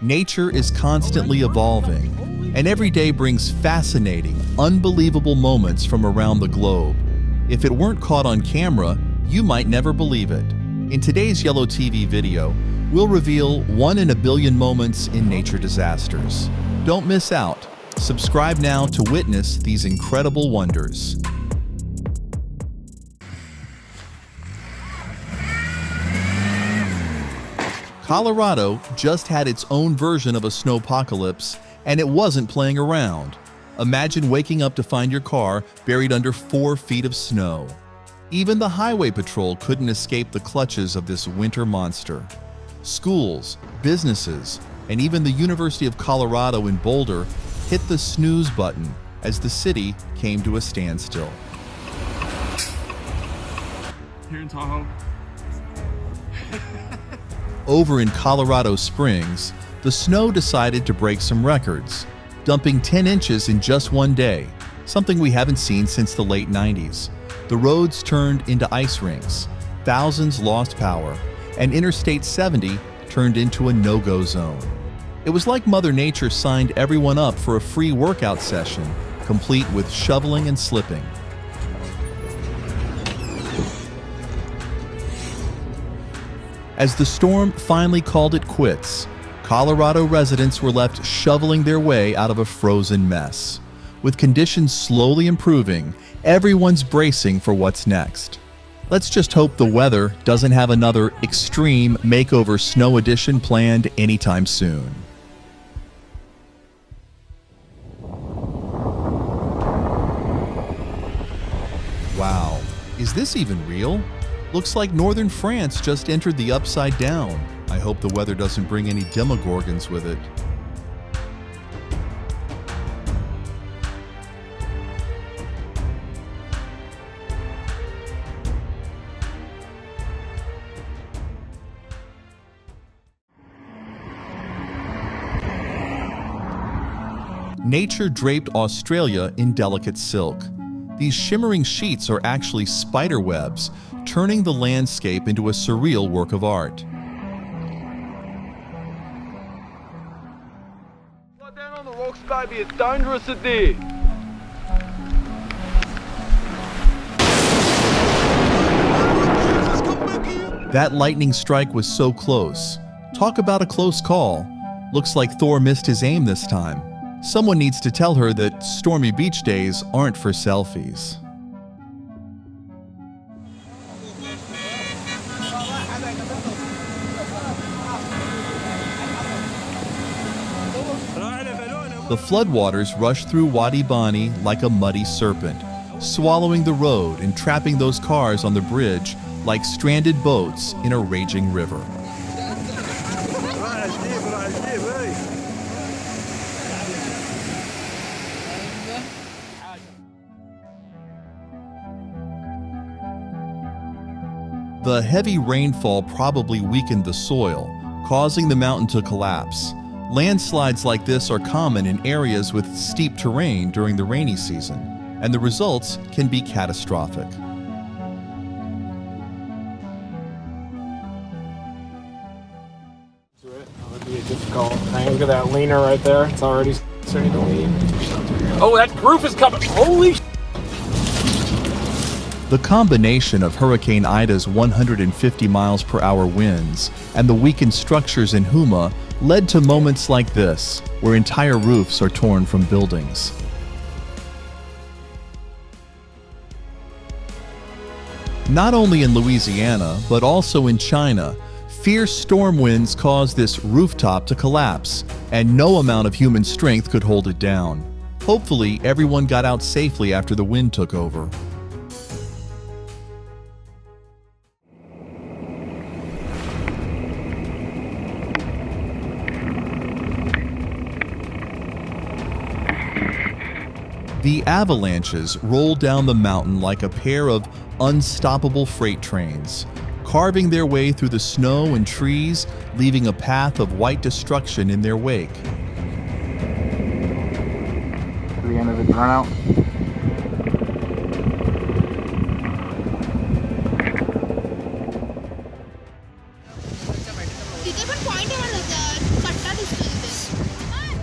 Nature is constantly evolving, and every day brings fascinating, unbelievable moments from around the globe. If it weren't caught on camera, you might never believe it. In today's yellowtv video, we'll reveal 1 in a billion moments in nature disasters. Don't miss out. Subscribe now to witness these incredible wonders. Colorado just had its own version of a snowpocalypse, and it wasn't playing around. Imagine waking up to find your car buried under 4 feet of snow. Even the highway patrol couldn't escape the clutches of this winter monster. Schools, businesses, and even the University of Colorado in Boulder hit the snooze button as the city came to a standstill. Here in Tahoe. Over in Colorado Springs, the snow decided to break some records, dumping 10 inches in just one day, something we haven't seen since the late 90s. The roads turned into ice rinks, thousands lost power, and Interstate 70 turned into a no-go zone. It was like Mother Nature signed everyone up for a free workout session, complete with shoveling and slipping. As the storm finally called it quits, Colorado residents were left shoveling their way out of a frozen mess. With conditions slowly improving, everyone's bracing for what's next. Let's just hope the weather doesn't have another extreme makeover snow edition planned anytime soon. Wow, is this even real? Looks like northern France just entered the upside down. I hope the weather doesn't bring any demogorgons with it. Nature draped Australia in delicate silk. These shimmering sheets are actually spider webs, turning the landscape into a surreal work of art. Slow down on the rocks, baby. It's dangerous in there. That lightning strike was so close. Talk about a close call. Looks like Thor missed his aim this time. Someone needs to tell her that stormy beach days aren't for selfies. The floodwaters rushed through Wadi Bani like a muddy serpent, swallowing the road and trapping those cars on the bridge like stranded boats in a raging river. The heavy rainfall probably weakened the soil, causing the mountain to collapse. Landslides like this are common in areas with steep terrain during the rainy season, and the results can be catastrophic. That would be a difficult thing. Look at that leaner right there. It's already starting to lean. Oh, that roof is coming. Holy sh**. The combination of Hurricane Ida's 150 miles per hour winds and the weakened structures in Huma led to moments like this, where entire roofs are torn from buildings. Not only in Louisiana, but also in China, fierce storm winds caused this rooftop to collapse, and no amount of human strength could hold it down. Hopefully, everyone got out safely after the wind took over. The avalanches rolled down the mountain like a pair of unstoppable freight trains, carving their way through the snow and trees, leaving a path of white destruction in their wake. To the end of the burnout. तिथे पण point आहे मला कट्टा दिसतो तिथे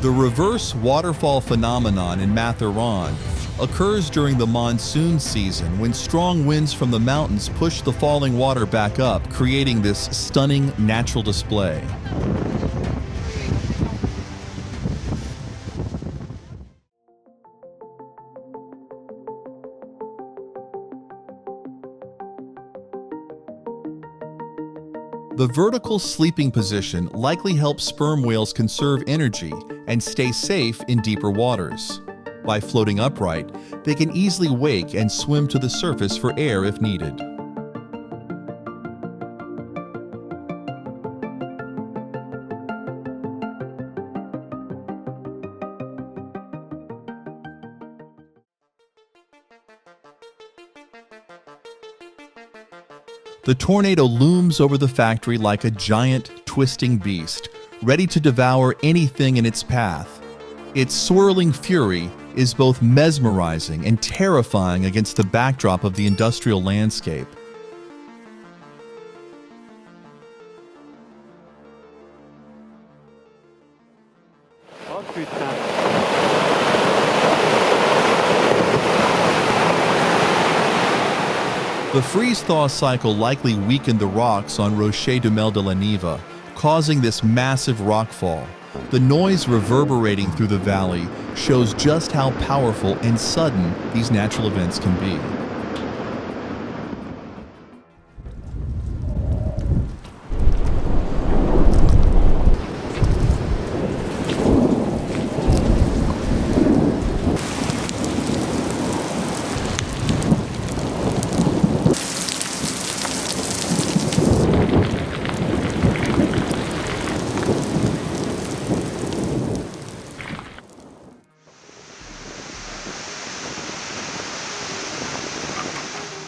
The reverse waterfall phenomenon in Mathuran occurs during the monsoon season when strong winds from the mountains push the falling water back up, creating this stunning natural display. The vertical sleeping position likely helps sperm whales conserve energy and stay safe in deeper waters. By floating upright, they can easily wake and swim to the surface for air if needed. The tornado looms over the factory like a giant, twisting beast, ready to devour anything in its path. Its swirling fury is both mesmerizing and terrifying against the backdrop of the industrial landscape. The freeze-thaw cycle likely weakened the rocks on Rocher du Mel de la Neva, causing this massive rockfall. The noise reverberating through the valley shows just how powerful and sudden these natural events can be.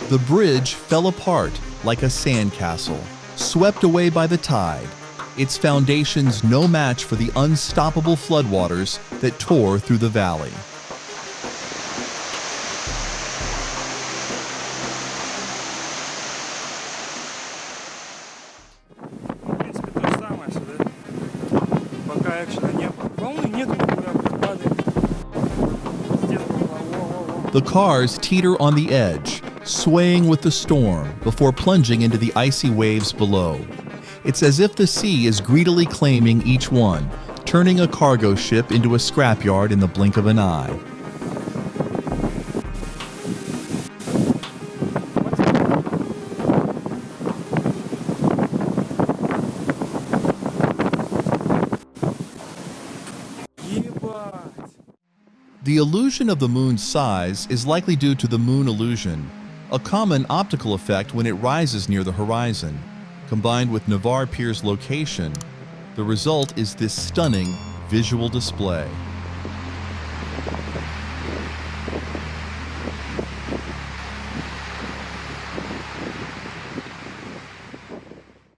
The bridge fell apart like a sandcastle, swept away by the tide, its foundations no match for the unstoppable floodwaters that tore through the valley. The cars teeter on the edge, swaying with the storm before plunging into the icy waves below. It's as if the sea is greedily claiming each one, turning a cargo ship into a scrapyard in the blink of an eye. The illusion of the moon's size is likely due to the moon illusion, a common optical effect when it rises near the horizon. Combined with Navarre Pier's location, the result is this stunning visual display.